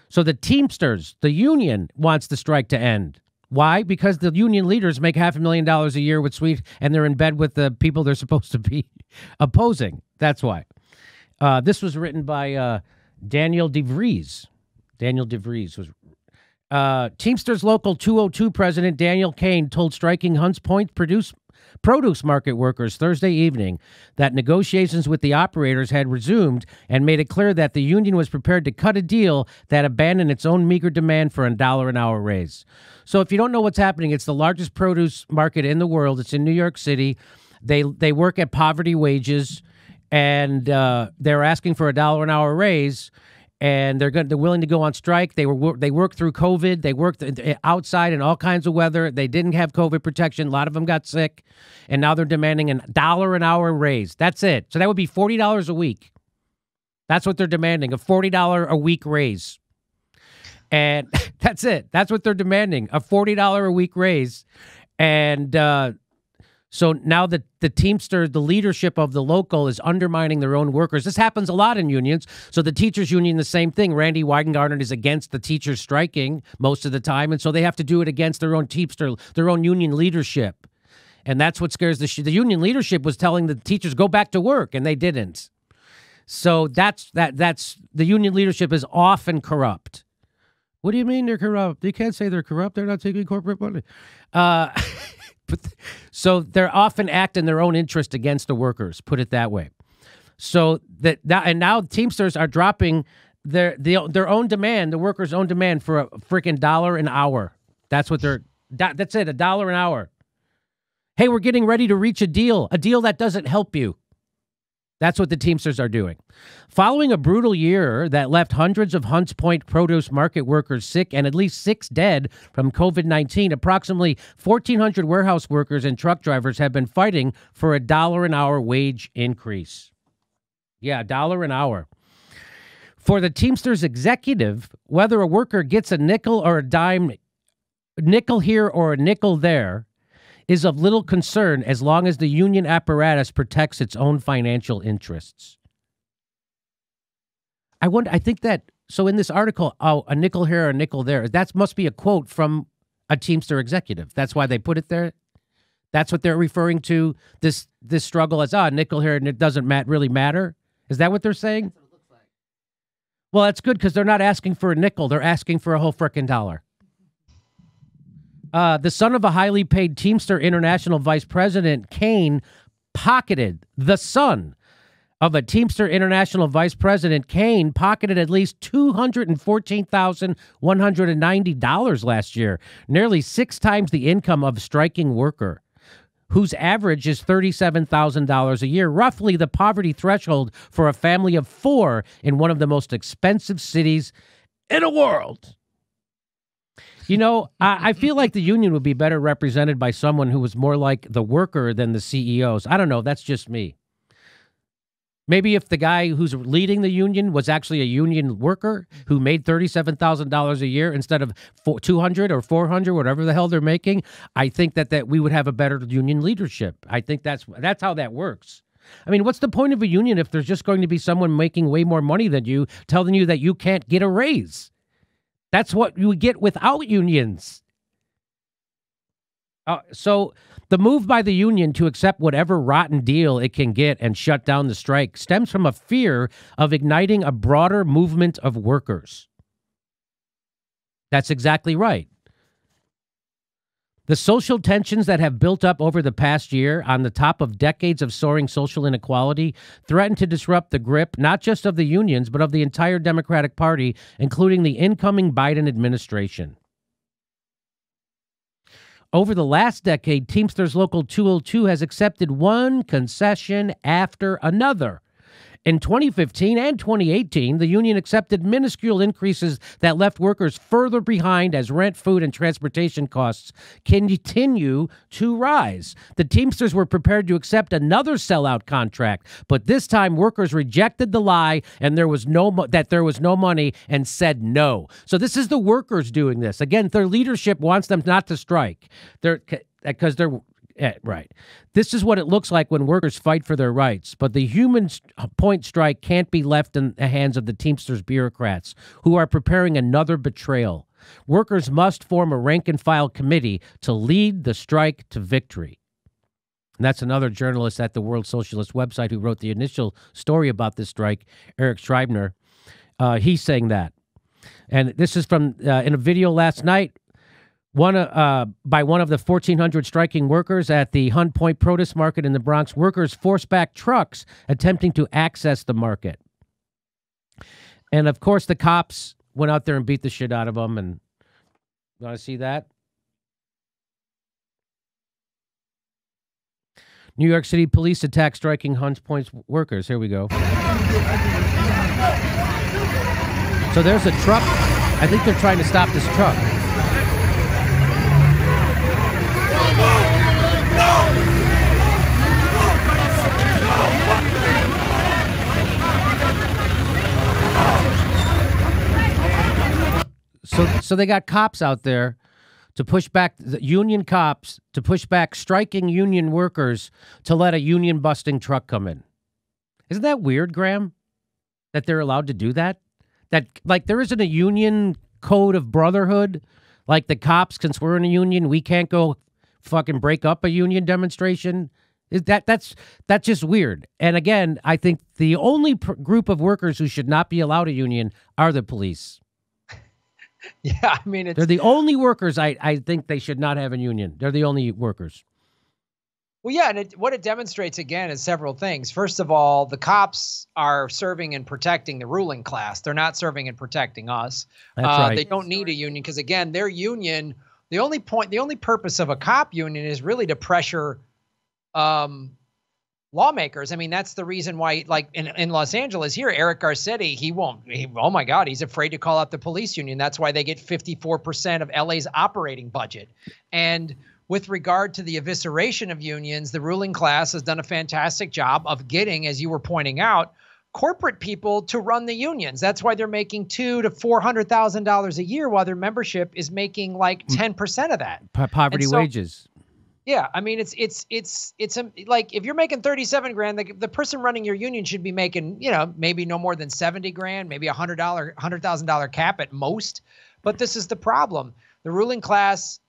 So the Teamsters, the union, wants the strike to end. Why? Because the union leaders make $500,000 a year with Sweet, and they're in bed with the people they're supposed to be opposing. That's why. This was written by Daniel DeVries. Daniel DeVries was. Teamsters Local 202 President Daniel Kane told striking Hunts Point produce market workers Thursday evening that negotiations with the operators had resumed and made it clear that the union was prepared to cut a deal that abandoned its own meager demand for a $1 an hour raise. So if you don't know what's happening, it's the largest produce market in the world. It's in New York City. They work at poverty wages, and they're asking for a $1 an hour raise. And they're willing to go on strike. They worked through COVID. They worked outside in all kinds of weather. They didn't have COVID protection. A lot of them got sick, and now they're demanding a $1 an hour raise. That's it. So that would be $40 a week. That's what they're demanding, a $40 a week raise. And that's it. That's what they're demanding, a $40 a week raise. And so now the Teamster, the leadership of the local, is undermining their own workers. This happens a lot in unions. So the teachers union, the same thing. Randy Weidengarten is against the teachers striking most of the time, and so they have to do it against their own Teamster, their own union leadership. And that's what scares the union leadership was telling the teachers, go back to work, and they didn't. So that's the union leadership is often corrupt. What do you mean they're corrupt? You can't say they're corrupt. They're not taking corporate money. So they're often act in their own interest against the workers, put it that way. So and now Teamsters are dropping their own demand, the workers' own demand for a freaking $1 an hour. That's what that's it, $1 an hour. Hey, we're getting ready to reach a deal that doesn't help you. That's what the Teamsters are doing. Following a brutal year that left hundreds of Hunts Point produce market workers sick and at least 6 dead from COVID-19, approximately 1,400 warehouse workers and truck drivers have been fighting for a $1 an hour wage increase. Yeah, $1 an hour. For the Teamsters executive, whether a worker gets a nickel or a dime, nickel here or a nickel there, is of little concern as long as the union apparatus protects its own financial interests. I think that, so in this article, a nickel here, a nickel there, that must be a quote from a Teamster executive. That's why they put it there. That's what they're referring to this struggle as, a nickel here, and it doesn't really matter. Is that what they're saying? That's what it looks like. Well, that's good because they're not asking for a nickel. They're asking for a whole frickin' dollar. The son of a highly paid Teamster International Vice President, Kane, pocketed at least $214,190 last year, nearly 6 times the income of a striking worker, whose average is $37,000 a year, roughly the poverty threshold for a family of 4 in one of the most expensive cities in the world. You know, I feel like the union would be better represented by someone who was more like the worker than the CEOs. I don't know. That's just me. Maybe if the guy who's leading the union was actually a union worker who made $37,000 a year instead of $200 or $400, whatever the hell they're making, I think that we would have a better union leadership. I think that's how that works. I mean, what's the point of a union if there's just going to be someone making way more money than you, telling you that you can't get a raise? That's what you get without unions. So the move by the union to accept whatever rotten deal it can get and shut down the strike stems from a fear of igniting a broader movement of workers. That's exactly right. The social tensions that have built up over the past year on the top of decades of soaring social inequality threaten to disrupt the grip not just of the unions, but of the entire Democratic Party, including the incoming Biden administration. Over the last decade, Teamsters Local 202 has accepted one concession after another. In 2015 and 2018, the union accepted minuscule increases that left workers further behind as rent, food, and transportation costs continue to rise. The Teamsters were prepared to accept another sellout contract, but this time workers rejected the lie and there was no money and said no. So this is the workers doing this. Again, their leadership wants them not to strike. Right. This is what it looks like when workers fight for their rights. But the human point strike can't be left in the hands of the Teamsters bureaucrats who are preparing another betrayal. Workers must form a rank-and-file committee to lead the strike to victory. And that's another journalist at the World Socialist website who wrote the initial story about this strike, Eric Schreibner. He's saying that. And this is from in a video last night by one of the 1,400 striking workers at the Hunt Point Produce Market in the Bronx. Workers forced back trucks attempting to access the market. And, of course, the cops went out there and beat the shit out of them. And you want to see that? New York City police attack striking Hunts Point workers. Here we go. So there's a truck. I think they're trying to stop this truck. So they got cops out there to push back the union cops, to push back striking union workers to let a union busting truck come in. Isn't that weird, Graham? That they're allowed to do that? That, like, there isn't a union code of brotherhood. Like, the cops can swear in a union. We can't go fucking break up a union demonstration. That's just weird. And again, I think the only group of workers who should not be allowed a union are the police. Yeah, I mean, they're the only workers I think they should not have a union. They're the only workers. Well, yeah, and what it demonstrates, again, is several things. First of all, the cops are serving and protecting the ruling class. They're not serving and protecting us. That's right. They don't need a union because, again, their union, the only purpose of a cop union is really to pressure lawmakers. I mean, that's the reason why, like in Los Angeles here, Eric Garcetti, oh my God, he's afraid to call out the police union. That's why they get 54% of LA's operating budget. And with regard to the evisceration of unions, the ruling class has done a fantastic job of getting, as you were pointing out, corporate people to run the unions. That's why they're making $200,000 to $400,000 a year, while their membership is making like 10% of that. Poverty wages. Yeah, I mean, it's like if you're making 37 grand, the person running your union should be making, maybe no more than 70 grand, maybe $100,000 cap at most. But this is the problem. The ruling class,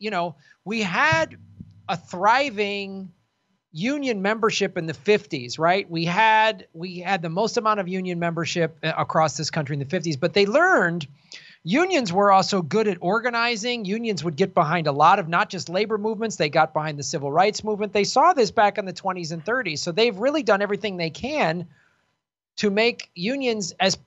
we had a thriving union membership in the 50s, right? We had the most amount of union membership across this country in the 50s, but they learned unions were also good at organizing. Unions would get behind a lot of not just labor movements. They got behind the civil rights movement. They saw this back in the 20s and 30s. So they've really done everything they can to make unions as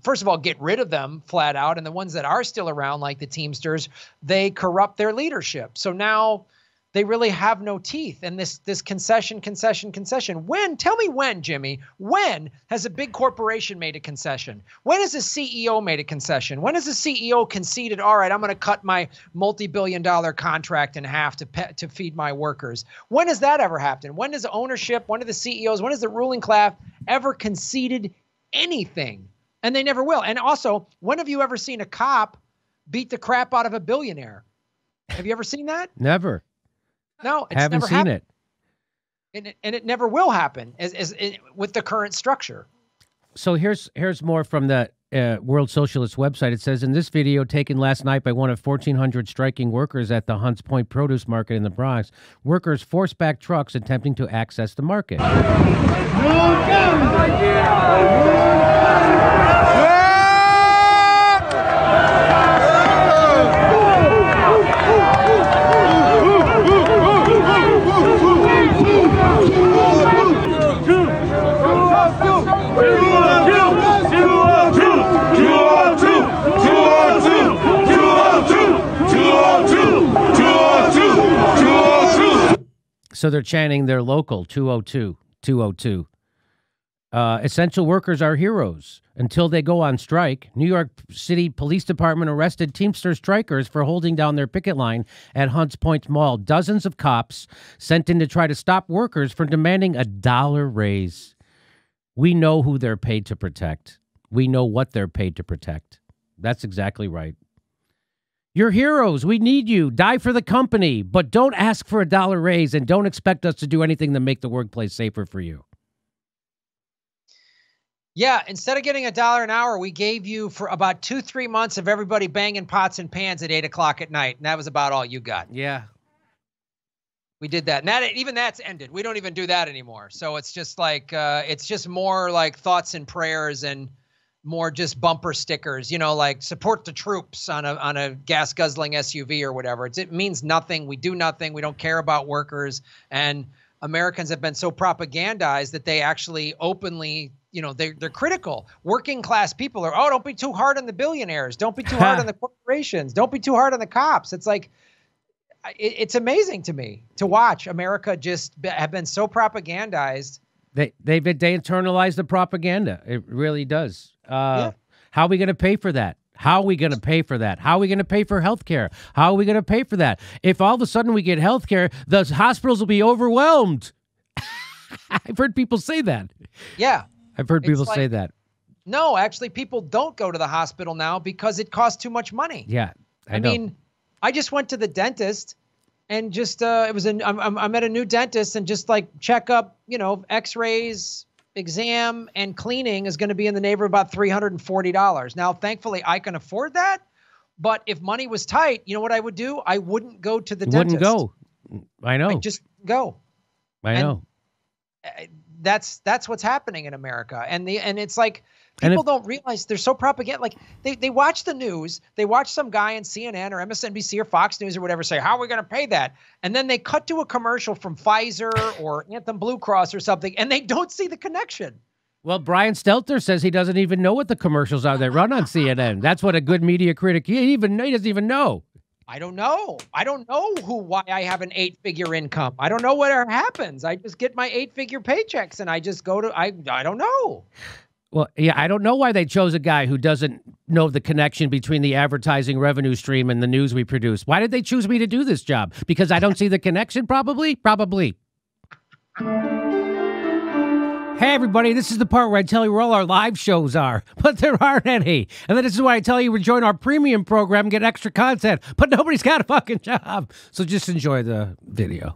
first of all, get rid of them flat out. And the ones that are still around, like the Teamsters, they corrupt their leadership. So now they really have no teeth. And this concession. Tell me when, Jimmy, when has a big corporation made a concession? When has a CEO made a concession? When has a CEO conceded, all right, I'm going to cut my multi-billion-dollar contract in half to feed my workers? When has that ever happened? When does ownership, when do the CEOs, when has the ruling class ever conceded anything? And they never will. And also, when have you ever seen a cop beat the crap out of a billionaire? Have you ever seen that? Never. No, it's haven't never seen happened. it. And it never will happen with the current structure. So here's more from the World Socialist website. It says, in this video taken last night by one of 1,400 striking workers at the Hunts Point Produce Market in the Bronx, workers forced back trucks attempting to access the market. So they're chanting their local 202, 202. Essential workers are heroes until they go on strike. New York City Police Department arrested Teamster strikers for holding down their picket line at Hunts Point Mall. Dozens of cops sent in to try to stop workers from demanding a $1 raise. We know who they're paid to protect. We know what they're paid to protect. That's exactly right. You're heroes. We need you. Die for the company, but don't ask for a $1 raise and don't expect us to do anything to make the workplace safer for you. Yeah, instead of getting $1 an hour, we gave you for about 2-3 months of everybody banging pots and pans at 8 o'clock at night, and that was about all you got. Yeah. We did that. And even that's ended. We don't even do that anymore. So it's just like, it's just more like thoughts and prayers and more just bumper stickers, like support the troops on a gas guzzling SUV or whatever. It means nothing. We do nothing. We don't care about workers. And Americans have been so propagandized that they actually openly, they're critical. Working class people are, don't be too hard on the billionaires. Don't be too hard on the corporations. Don't be too hard on the cops. It's like, it's amazing to me to watch America just have been so propagandized. They internalize the propaganda. It really does. Yeah. How are we going to pay for that? How are we going to pay for that? How are we going to pay for health care? How are we going to pay for that? If all of a sudden we get health care, the hospitals will be overwhelmed. I've heard people say that. Yeah. I've heard people say that. No, actually, people don't go to the hospital now because it costs too much money. Yeah, I know. mean, I just went to the dentist and just, I'm at a new dentist and just like check up, x-rays, exam and cleaning is going to be in the neighborhood about $340. Now, thankfully, I can afford that. But if money was tight, you know what I would do? I wouldn't go to the dentist. Wouldn't go. I know. I'd just go. I know. That's what's happening in America. And it's like people don't realize they're so propaganda. Like they watch the news, they watch some guy on CNN or MSNBC or Fox News or whatever say, how are we going to pay that? And then they cut to a commercial from Pfizer or Anthem Blue Cross or something, and they don't see the connection. Well, Brian Stelter says he doesn't even know what the commercials are that run on CNN. That's what a good media critic, he doesn't even know. I don't know. I don't know why I have an 8-figure income. I don't know what happens. I just get my 8-figure paychecks and I just go to, I don't know. Well, yeah, I don't know why they chose a guy who doesn't know the connection between the advertising revenue stream and the news we produce. Why did they choose me to do this job? Because I don't see the connection, probably? Probably. Hey, everybody, this is the part where I tell you where all our live shows are, but there aren't any. And then this is why I tell you to join our premium program and get extra content, but nobody's got a fucking job. So just enjoy the video.